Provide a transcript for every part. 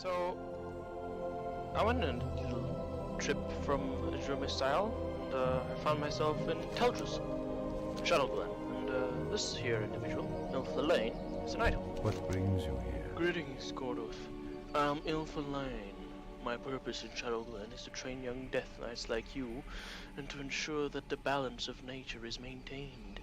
So, I went on a little trip from Drumis Isle, and I found myself in Teldris, Shadowglen, and this here individual, Ilthalane, is an item. What brings you here? Greetings, Gordoth. I'm Ilthalane. My purpose in Shadowglen is to train young Death Knights like you, and to ensure that the balance of nature is maintained.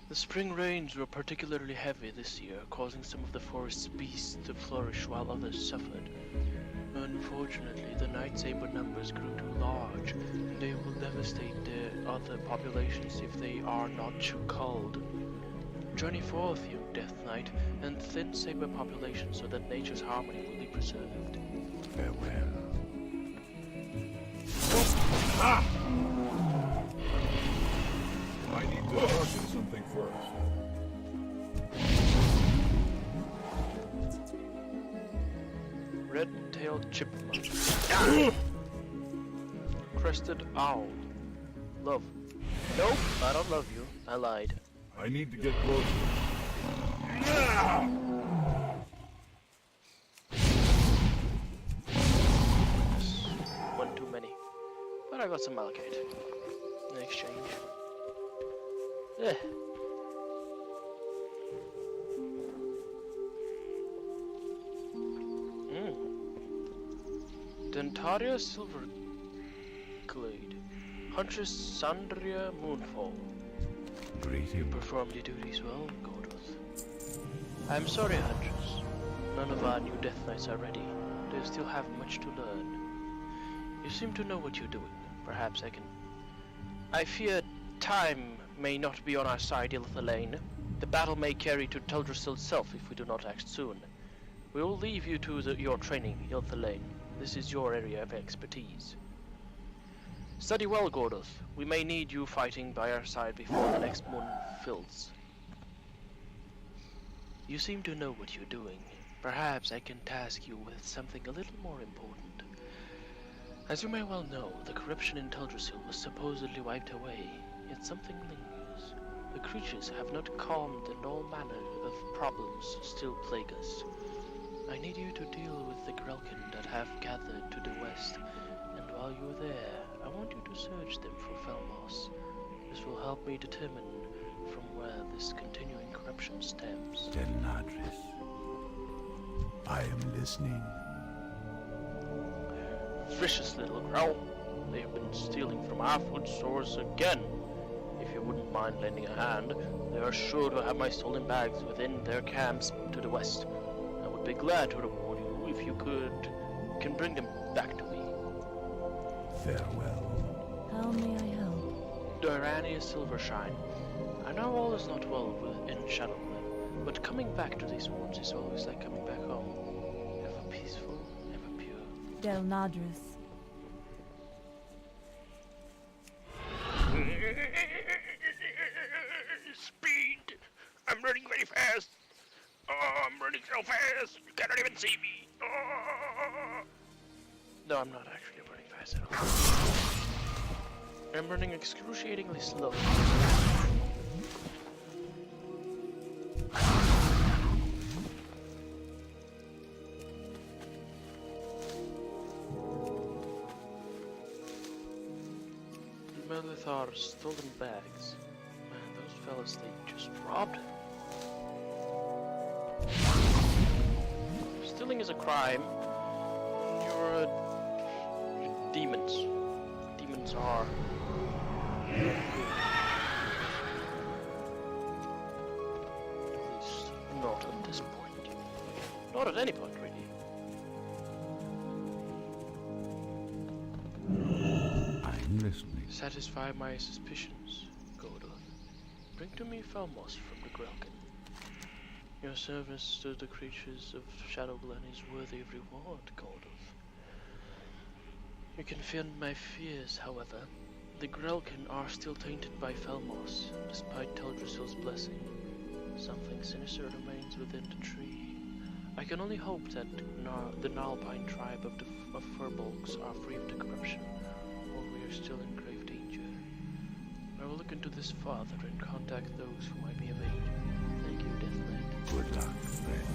The spring rains were particularly heavy this year, causing some of the forest's beasts to flourish while others suffered. Unfortunately, the Night Saber numbers grew too large, and they will devastate the other populations if they are not culled. Journey forth, young Death Knight, and thin Saber population so that nature's harmony will be preserved. Farewell. Ah! I need to talk to something first. Red-tailed chipmunk. Crested owl. Love. Nope, I don't love you. I lied. I need to get closer. One too many. But I got some malachite in exchange. Eh. Dentaria Silver Glade. Huntress Sandria Moonfall. Greeting. You performed your duties well, Gordoth. I'm sorry, Huntress. None of our new Death Knights are ready. They still have much to learn. You seem to know what you're doing. Perhaps I can... I fear time may not be on our side, Ilthalane. The battle may carry to Teldrassil itself if we do not act soon. We will leave you to your training, Ilthalane. This is your area of expertise. Study well, Gordoth. We may need you fighting by our side before the next moon fills. You seem to know what you're doing. Perhaps I can task you with something a little more important. As you may well know, the corruption in Teldrassil was supposedly wiped away, yet something lingers. The creatures have not calmed and all manner of problems still plague us. I need you to deal with the Grelkin that have gathered to the west, and while you're there, I want you to search them for Felmos. This will help me determine from where this continuing corruption stems. Enodious. I am listening. Vicious little growl. They have been stealing from our food stores again. If you wouldn't mind lending a hand, they are sure to have my stolen bags within their camps to the west. I would be glad to reward you if you can bring them back to me. Farewell. How may I help? Durania Silvershine. I know all is not well in Shadowglen, but coming back to these woods is always like coming back home. Ever peaceful, ever pure. Del Nadris. Speed! I'm running very fast! Oh, I'm running so fast! You cannot even see me! Oh. No, I'm not actually running fast at all. I'm running excruciatingly slow. Melithar's stolen bags. Man, those fellas, they just robbed him. Stealing is a crime. You're demons. Demons are not good. At least not at this point. Not at any point, really. I'm listening. Satisfy my suspicions, Gordoth. Bring to me Felmos from the Grelkin. Your service to the creatures of Shadowglen is worthy of reward, Gordoth. You can feel my fears, however. The Grelkin are still tainted by Felmos, despite Teldrassil's blessing. Something sinister remains within the tree. I can only hope that the Nalpine tribe of Furbolgs are free of the corruption, or we are still in grave danger. I will look into this further and contact those who might be of aid. Thank you, Death Knight. Good luck, friend.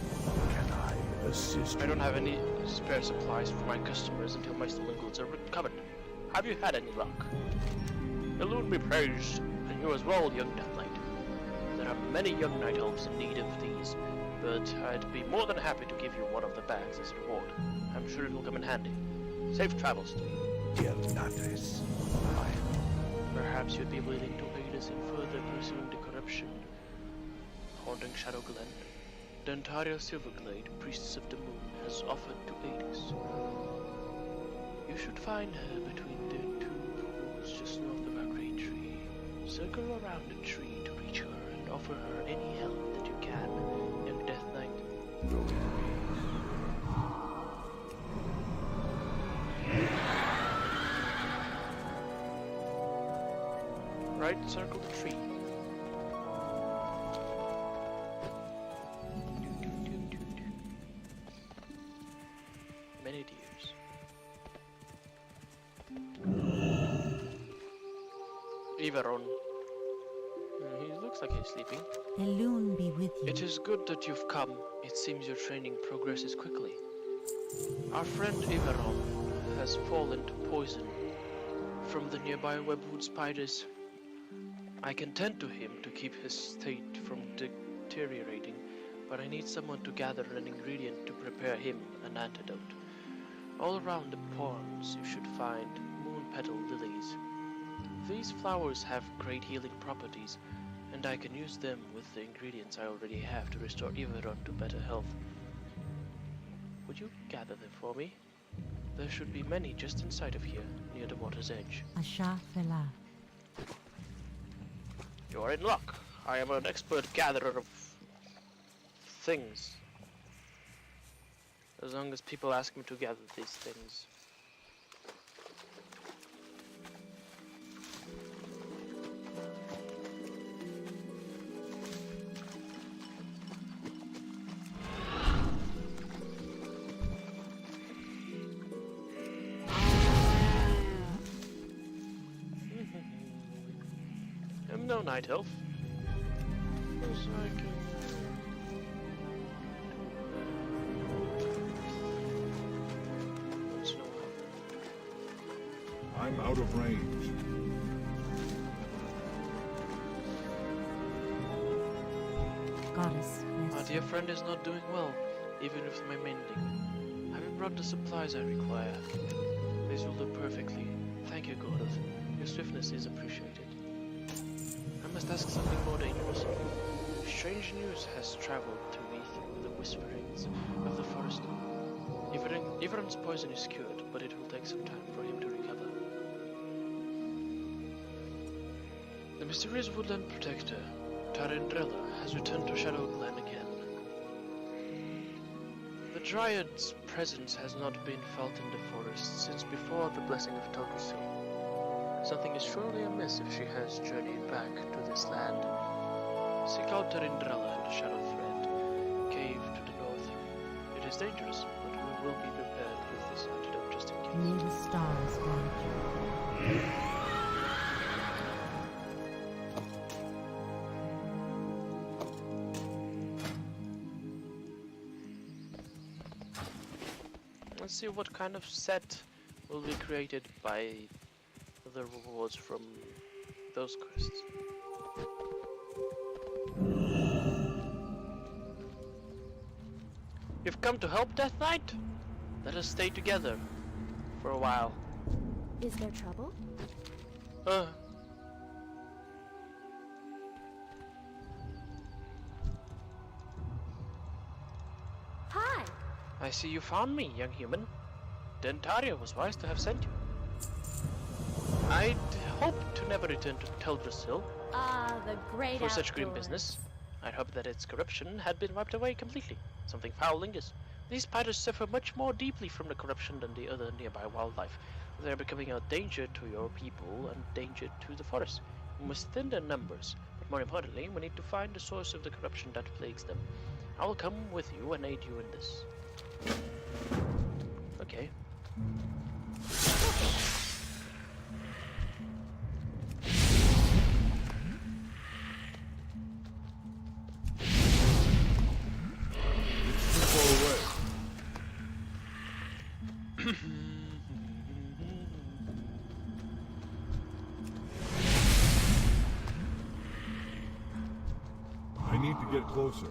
Can I assist I don't you. have any spare supplies for my customers until my stolen goods are recovered. Have you had any luck? Elune be praised, and you as well, young Death Knight. There are many young Night Elves in need of these, but I'd be more than happy to give you one of the bags as a reward. I'm sure it will come in handy. Safe travels to you. Elnatris. Perhaps you'd be willing to aid us in further pursuing the corruption haunting Shadow Glen. Dentaria Silverglade, Priestess of the Moon, has offered to aid us. You should find her between the two pools just north of our great tree. Circle around the tree to reach her and offer her any help that you can, young Death Knight. Go in peace. Right, circle the tree. Many deers. Iveron. He looks like he's sleeping. Elune be with you. It is good that you've come. It seems your training progresses quickly. Our friend Iveron has fallen to poison from the nearby webwood spiders. I can tend to him to keep his state from deteriorating, but I need someone to gather an ingredient to prepare him an antidote. All around the ponds you should find moon petal lilies. These flowers have great healing properties, and I can use them with the ingredients I already have to restore Iveron to better health. Would you gather them for me? There should be many just inside of here, near the water's edge. Asha Fela. You are in luck. I am an expert gatherer of things. As long as people ask me to gather these things. I'm no night elf. Yes, I can, once in a while. I'm out of range. Goddess, My bless dear friend is not doing well, even with my mending. I haven't brought the supplies I require. These will do perfectly. Thank you, Gordoth. Your swiftness is appreciated. I must ask something more dangerous. Strange news has traveled to me through the whisperings of the forest. Ivern's poison is cured, but it will take some time for him to recover. The mysterious woodland protector, Tarendrella, has returned to Shadow Glen again. The Dryad's presence has not been felt in the forest since before the blessing of Teldrassil. Something is surely amiss if she has journeyed back to this land. Seek out Tarendrella and the Shadow Thread, cave to the north. It is dangerous, but we will be prepared with this antidote just in you. case. May the stars guide you. Let's see what kind of set will be created by the rewards from those quests. You've come to help, Death Knight? Let us stay together for a while. Is there trouble? Uh, Hi! I see you found me, young human. Dentaria was wise to have sent you. I'd hoped to never return to Teldrassil Ah, the great for such grim outdoors. business. I'd hoped that its corruption had been wiped away completely. Something foul lingers. These spiders suffer much more deeply from the corruption than the other nearby wildlife. They're becoming a danger to your people and danger to the forest. We must thin their numbers, but more importantly, we need to find the source of the corruption that plagues them. I will come with you and aid you in this. Okay. It's too far away. I need to get closer.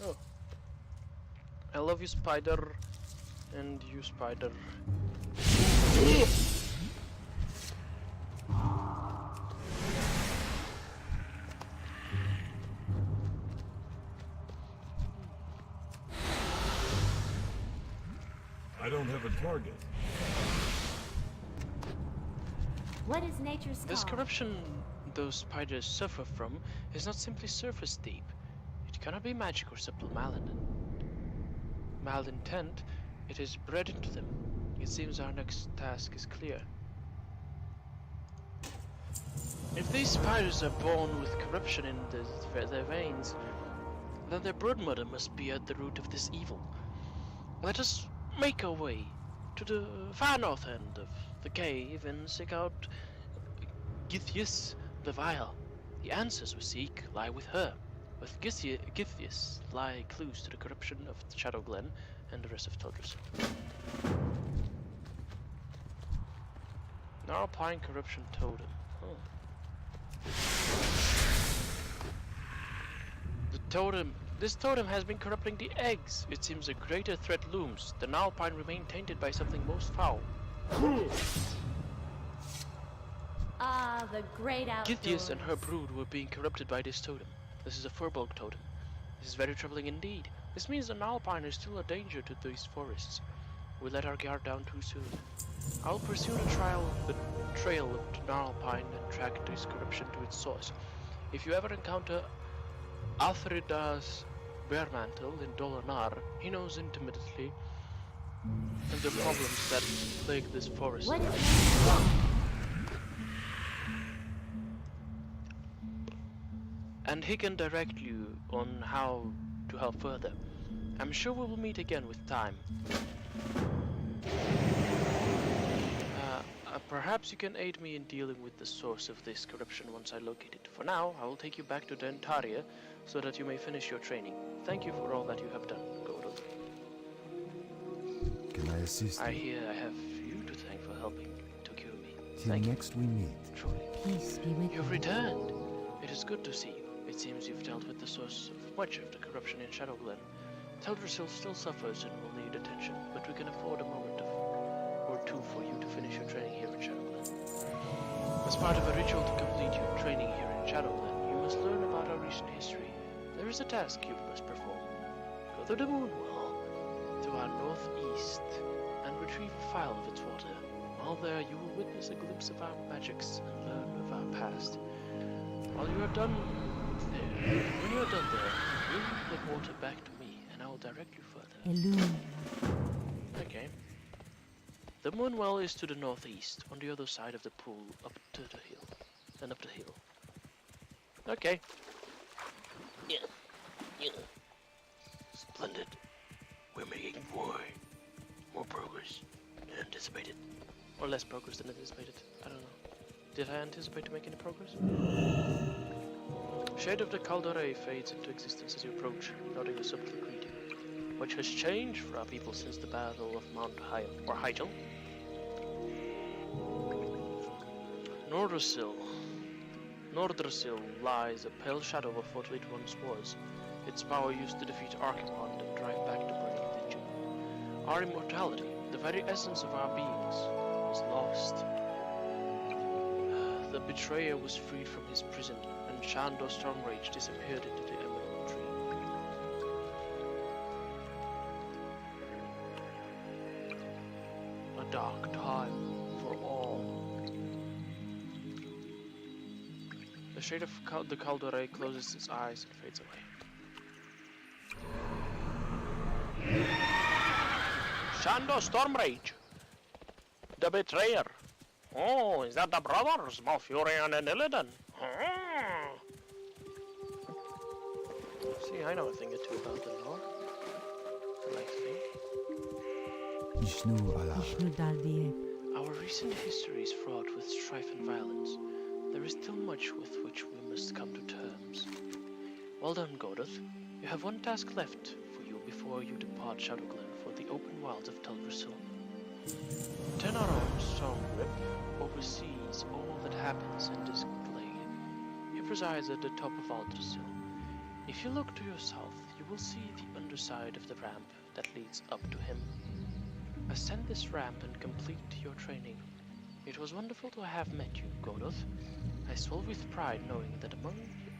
Oh. I love you, spider. And you, spider. I don't have a target. What is nature's This call? corruption those spiders suffer from is not simply surface deep. It cannot be magic or subtle malintent. It is bred into them. It seems our next task is clear. If these spiders are born with corruption in their veins, then their blood mother must be at the root of this evil. Let us make our way to the far north end of the cave and seek out Githias the Vile. The answers we seek lie with her. With Githias lie clues to the corruption of Shadow Glen and the rest of Teldrassil. Now applying corruption totem. This totem has been corrupting the eggs. It seems a greater threat looms. The Nalpine remain tainted by something most foul. Ah, the great outdoors. Githias and her brood were being corrupted by this totem. This is a Furbolg totem. This is very troubling indeed. This means the Nalpine is still a danger to these forests. We let our guard down too soon. I'll pursue the trail of the Nalpine and track this corruption to its source. If you ever encounter Athrida's Bearmantle in Dolanar, he knows intimately the problems that plague this forest. What is nature's call? And he can direct you on how to help further. I'm sure we will meet again with time. Perhaps you can aid me in dealing with the source of this corruption once I locate it. For now, I will take you back to Dentaria so that you may finish your training. Thank you for all that you have done, Gordoth. Can I assist I you? hear I have you to thank for helping to cure me. Till Thank you, next we meet. truly. Peace be with You've you. returned. It is good to see you. It seems you've dealt with the source of much of the corruption in Shadow Glen. Teldrassil still suffers and will need attention, but we can afford a moment or two for you to finish your training here in Shadow Glen. As part of a ritual to complete your training here in Shadow Glen, you must learn about our recent history. There is a task you must perform. Go to the Moonwell, to our northeast, and retrieve a phial of its water. While there, you will witness a glimpse of our magics and learn of our past. When you are done there, bring the water back to me, and I will direct you further. Elune. Okay. The Moonwell is to the northeast, on the other side of the pool, up to the hill, and up the hill. Okay. Yeah. Splendid. We're making more progress than anticipated. Or less progress than anticipated. I don't know. Did I anticipate to make any progress? Shade of the Calderay fades into existence as you approach, nodding a subtle greeting. Much has changed for our people since the Battle of Mount Hyjal. Nordrassil lies a pale shadow of what it once was. Its power used to defeat Archimond and drive back the burning legion. Our immortality, the very essence of our beings, was lost. The betrayer was freed from his prison, and Shandor Stormrage disappeared into the Emerald Tree. A dark time for all. The shade of the Calderay closes its eyes and fades away. Shandor Stormrage! The betrayer! Oh, is that the brothers, Malfurion and Illidan? See, I know a thing or two about the lore. I like to think. Ishnu Allah. Ishnu Daldieb. I Our recent history is fraught with strife and violence. There is still much with which we must come to terms. Well done, Gordoth. You have one task left for you before you depart Shadowglen for the open wilds of Teldrassil. Tenaron Stormgrip oversees all that happens in this glade. He presides at the top of Aldrassil. If you look to your south, you will see the underside of the ramp that leads up to him. Ascend this ramp and complete your training. It was wonderful to have met you, Gordoth. I swell with pride knowing that among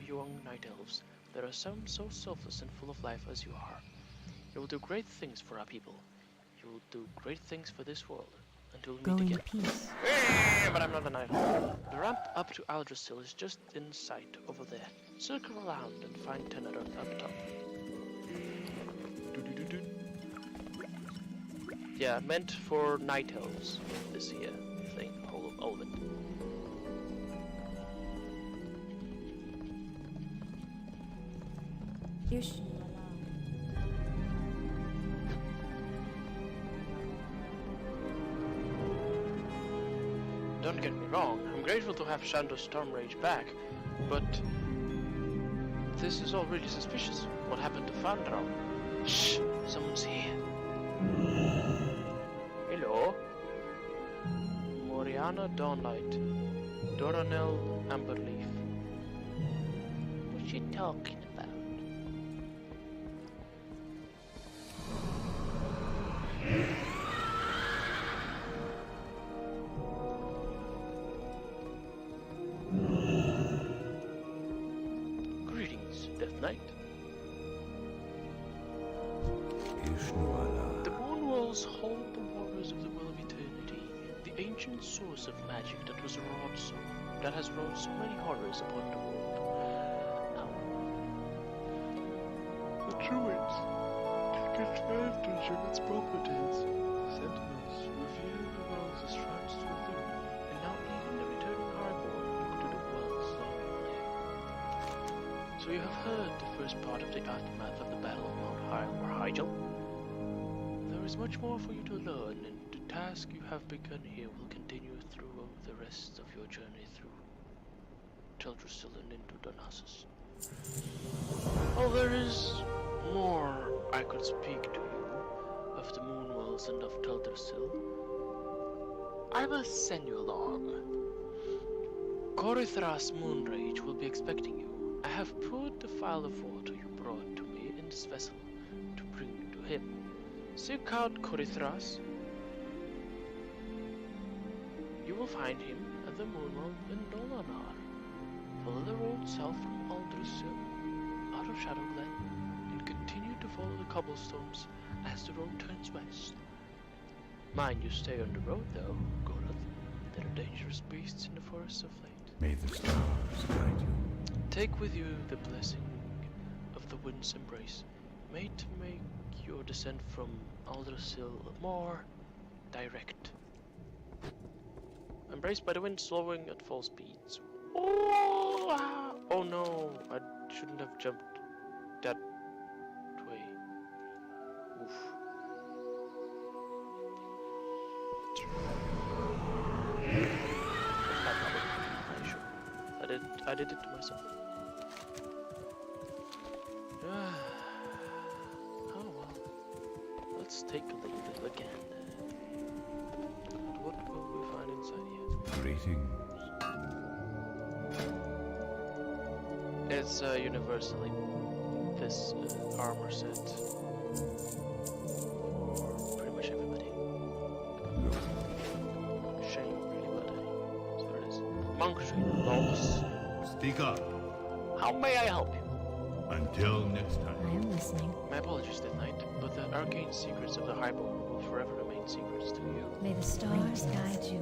young night elves, there are some so selfless and full of life as you are. You will do great things for our people. You will do great things for this world. Until we Go meet in again. peace. But I'm not a night elf. The ramp up to Aldrassil is just in sight over there. Circle around and find Teneron up top. Yeah, meant for night elves. This here thing, all of it. Don't get me wrong, I'm grateful to have Shando's Stormrage back, but this is all really suspicious. What happened to Fandral? Shh! Someone's here. Hello? Moriana Dawnlight. Doranel Amberleaf. What's she talking about? Greetings, Death Knight. The Moonwells hold the waters of the Well of Eternity, the ancient source of magic that has wrought so many horrors upon the world. Now, the Druids take advantage of its properties. The Sentinels reveal the wells as shrines to them, and now even the returning Highborn look to the wells longingly. So you have heard the first part of the aftermath of the Battle of Mount Hyjal. There is much more for you to learn, and the task you have begun here will continue through the rest of your journey through Teldrassil and into Darnassus. Oh, there is more I could speak to you of the Moonwells and of Teldrassil. I will send you along. Gorithras Moonrage will be expecting you. I have poured the phial of water you brought to me in this vessel to bring to him. Seek out Gorithras. You will find him at the Moonwell in Dolanar. Follow the road south from Aldrassil, out of Shadowglen, and continue to follow the cobblestones as the road turns west. Mind you stay on the road though, Gordoth. There are dangerous beasts in the forests of late. May the stars guide you. Take with you the blessing of the wind's embrace, made to make your descent from Aldrassil more direct. Embraced by the wind, slowing at full speeds. Oh no, I shouldn't have jumped that way. Oof. I did it to myself. Oh well. Let's take a little bit again. What will we find inside here? Greetings. It's universally this armor set for pretty much everybody. Shame, really, but so it is. Monk Trainer, boss. Speak up. How may I help you? Until next I time. am listening. My apologies, Death Knight, but the arcane secrets of the Highborn will forever remain secrets to you. May the stars guide you.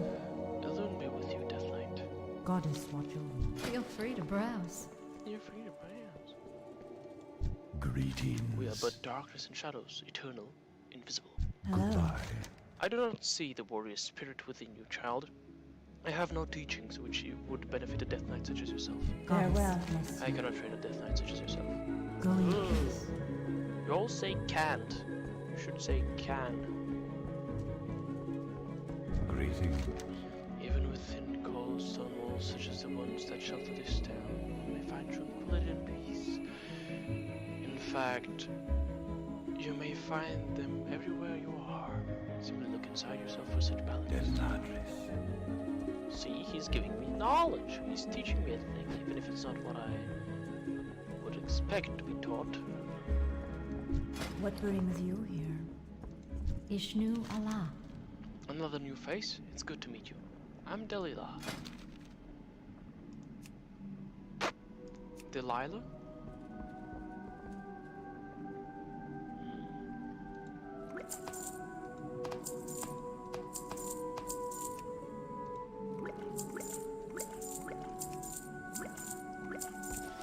Elune be with you, Death Knight. Goddess watch over you. Feel free to browse. You're free to browse. Greetings. We are but darkness and shadows, eternal, invisible. Hello. Goodbye. I do not see the warrior spirit within you, child. I have no teachings which would benefit a Death Knight such as yourself. Farewell, bless I you. cannot train a Death Knight such as yourself. Go in peace. You all say can't. You should say can. Greetings. things. Even within cold stone walls such as the ones that shelter this town, you may find tranquility and peace. In fact, you may find them everywhere you are. Simply look inside yourself for such balance. Enodious. See, he's giving me knowledge. He's teaching me a thing, even if it's not what I would expect to be taught. What brings you here? Ishnu Allah. Another new face? It's good to meet you. I'm Delilah. Delilah?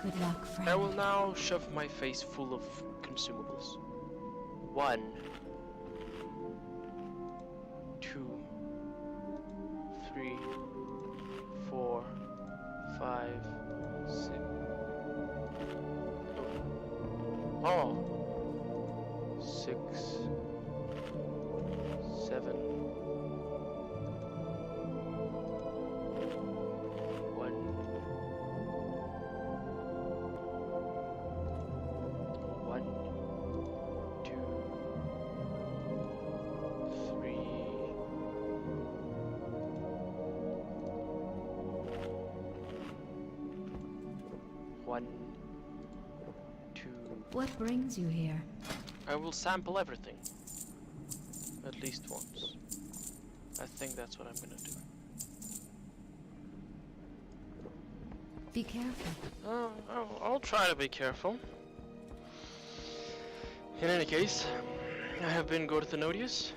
Good luck, friend. I will now shove my face full of consumables. 1, 2, 3, 4, 5, 6. Oh. 6, 7. 1. 1, 2, 3. 1, 2. What brings you here? I will sample everything. At least once. I think that's what I'm gonna do. Be careful. I'll try to be careful. In any case, I have been Gordoth Enodious.